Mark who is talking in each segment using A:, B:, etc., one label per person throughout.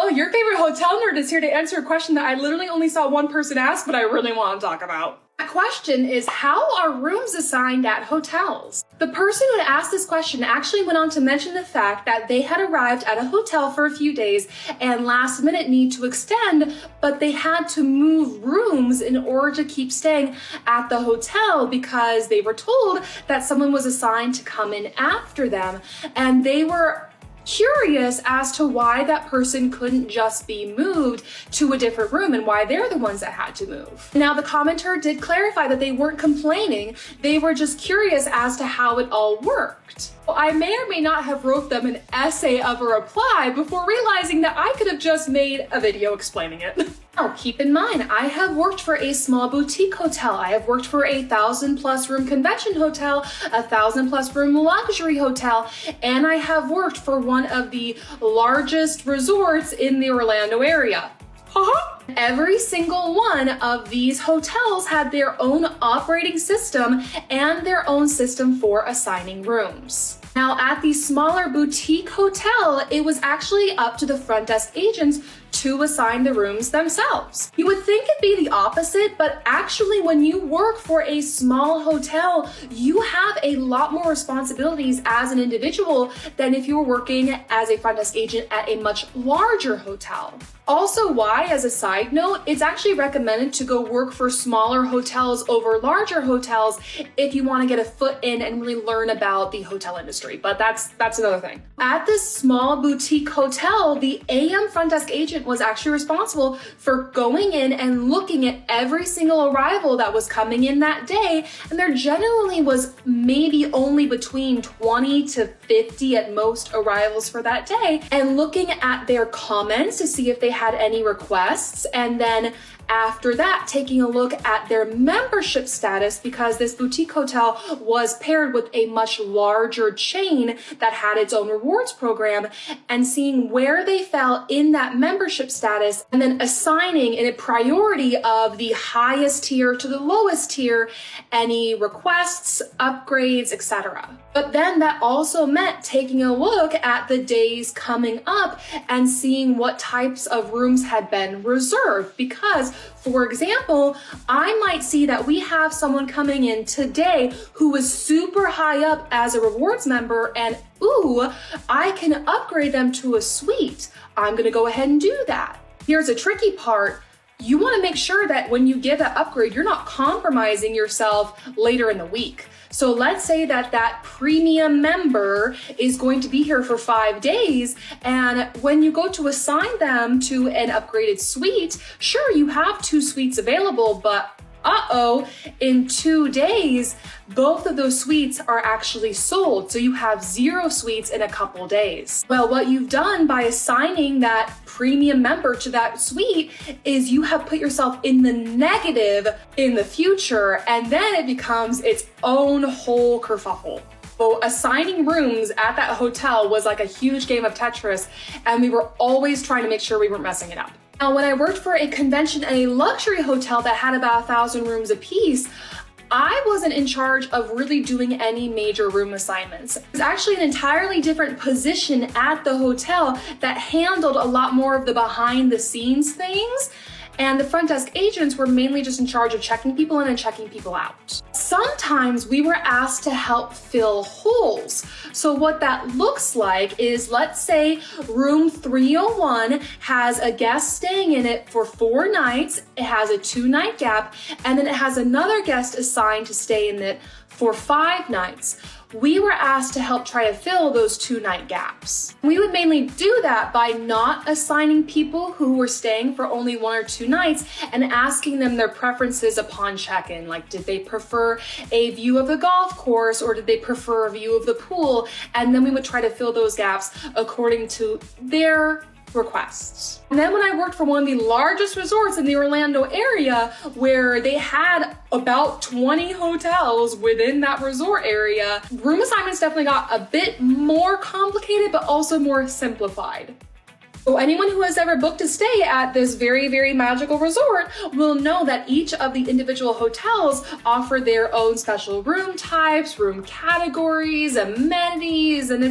A: Oh, your favorite hotel nerd is here to answer a question that I literally only saw one person ask, but I really want to talk about. That question is, how are rooms assigned at hotels? The person who had asked this question actually went on to mention the fact that they had arrived at a hotel for a few days and last minute need to extend, but they had to move rooms in order to keep staying at the hotel because they were told that someone was assigned to come in after them, and they were curious as to why that person couldn't just be moved to a different room and why they're the ones that had to move. Now, the commenter did clarify that they weren't complaining, they were just curious as to how it all worked. Well, I may or may not have wrote them an essay of a reply before realizing that I could have just made a video explaining it. Now, keep in mind, I have worked for a small boutique hotel. I have worked for a 1,000+ room convention hotel, a 1,000+ room luxury hotel, and I have worked for one of the largest resorts in the Orlando area. Every single one of these hotels had their own operating system and their own system for assigning rooms. Now, at the smaller boutique hotel, it was actually up to the front desk agents to assign the rooms themselves. You would think it'd be the opposite, but actually when you work for a small hotel, you have a lot more responsibilities as an individual than if you were working as a front desk agent at a much larger hotel. Also, why, as a side note, it's actually recommended to go work for smaller hotels over larger hotels if you want to get a foot in and really learn about the hotel industry, but that's another thing. At this small boutique hotel, the AM front desk agent was actually responsible for going in and looking at every single arrival that was coming in that day, and there generally was maybe only between 20 to 50 at most arrivals for that day, and looking at their comments to see if they had any requests, and then after that, taking a look at their membership status, because this boutique hotel was paired with a much larger chain that had its own rewards program, and seeing where they fell in that membership status, and then assigning in a priority of the highest tier to the lowest tier any requests, upgrades, etc. But then that also meant taking a look at the days coming up and seeing what types of rooms had been reserved, because for example, I might see that we have someone coming in today who is super high up as a rewards member, and ooh, I can upgrade them to a suite. I'm gonna go ahead and do that. Here's a tricky part. You wanna make sure that when you give that upgrade, you're not compromising yourself later in the week. So let's say that that premium member is going to be here for 5 days, and when you go to assign them to an upgraded suite, sure, you have 2 suites available, but in 2 days, both of those suites are actually sold. So you have 0 suites in a couple days. Well, what you've done by assigning that premium member to that suite is you have put yourself in the negative in the future, and then it becomes its own whole kerfuffle. So assigning rooms at that hotel was like a huge game of Tetris, and we were always trying to make sure we weren't messing it up. Now, when I worked for a convention and a luxury hotel that had about 1,000 rooms apiece, I wasn't in charge of really doing any major room assignments. It was actually an entirely different position at the hotel that handled a lot more of the behind the scenes things, and the front desk agents were mainly just in charge of checking people in and checking people out. Sometimes we were asked to help fill holes. So what that looks like is, let's say room 301 has a guest staying in it for 4 nights, it has a 2-night gap, and then it has another guest assigned to stay in it for 5 nights. We were asked to help try to fill those 2-night gaps. We would mainly do that by not assigning people who were staying for only 1 or 2 nights and asking them their preferences upon check-in. Like, did they prefer a view of the golf course, or did they prefer a view of the pool? And then we would try to fill those gaps according to their requests. And then when I worked for one of the largest resorts in the Orlando area, where they had about 20 hotels within that resort area, room assignments definitely got a bit more complicated, but also more simplified. So anyone who has ever booked a stay at this very, very magical resort will know that each of the individual hotels offer their own special room types, room categories, amenities, and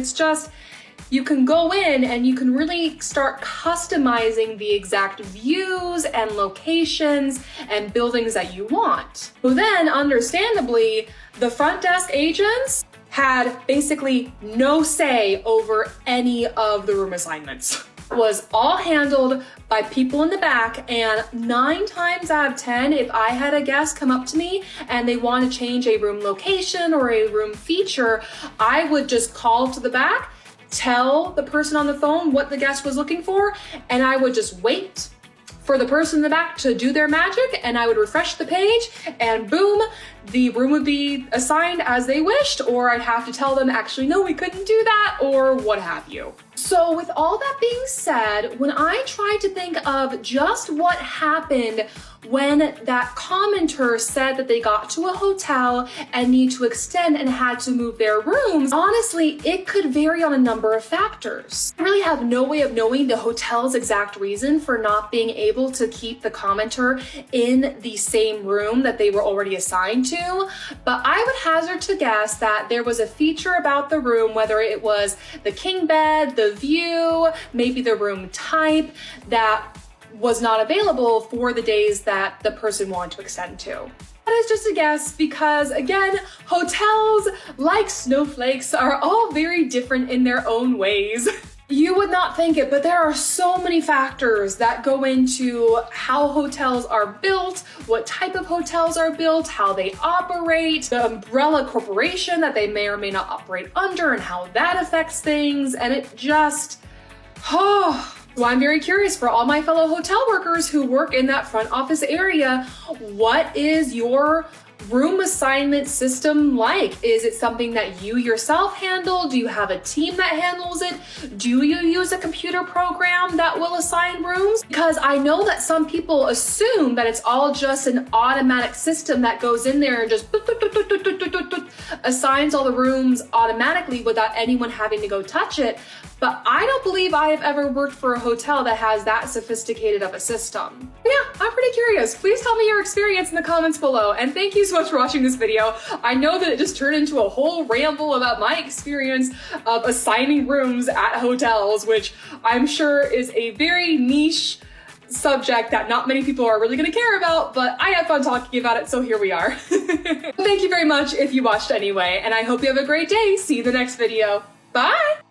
A: you can go in and you can really start customizing the exact views and locations and buildings that you want. Well, then, understandably, the front desk agents had basically no say over any of the room assignments. It was all handled by people in the back, and 9 times out of 10, if I had a guest come up to me and they want to change a room location or a room feature, I would just call to the back, tell the person on the phone what the guest was looking for, and I would just wait for the person in the back to do their magic, and I would refresh the page, and boom, the room would be assigned as they wished, or I'd have to tell them, actually, no, we couldn't do that, or what have you. So with all that being said, when I tried to think of just what happened when that commenter said that they got to a hotel and need to extend and had to move their rooms, honestly, it could vary on a number of factors. I really have no way of knowing the hotel's exact reason for not being able to keep the commenter in the same room that they were already assigned to, but I would hazard to guess that there was a feature about the room, whether it was the king bed, the view, maybe the room type, that was not available for the days that the person wanted to extend to. That is just a guess because, again, hotels, like snowflakes, are all very different in their own ways. You would not think it, but there are so many factors that go into how hotels are built, what type of hotels are built, how they operate, the umbrella corporation that they may or may not operate under, and how that affects things, and it just, So I'm very curious for all my fellow hotel workers who work in that front office area, what is your room assignment system like? Is it something that you yourself handle? Do you have a team that handles it? Do you use a computer program that will assign rooms? Because I know that some people assume that it's all just an automatic system that goes in there and just assigns all the rooms automatically without anyone having to go touch it. But I don't believe I have ever worked for a hotel that has that sophisticated of a system. But yeah, I'm pretty curious. Please tell me your experience in the comments below. And thank you so much for watching this video. I know that it just turned into a whole ramble about my experience of assigning rooms at hotels, which I'm sure is a very niche subject that not many people are really going to care about, but I had fun talking about it, so here we are. Thank you very much if you watched anyway, and I hope you have a great day. See you in the next video. Bye!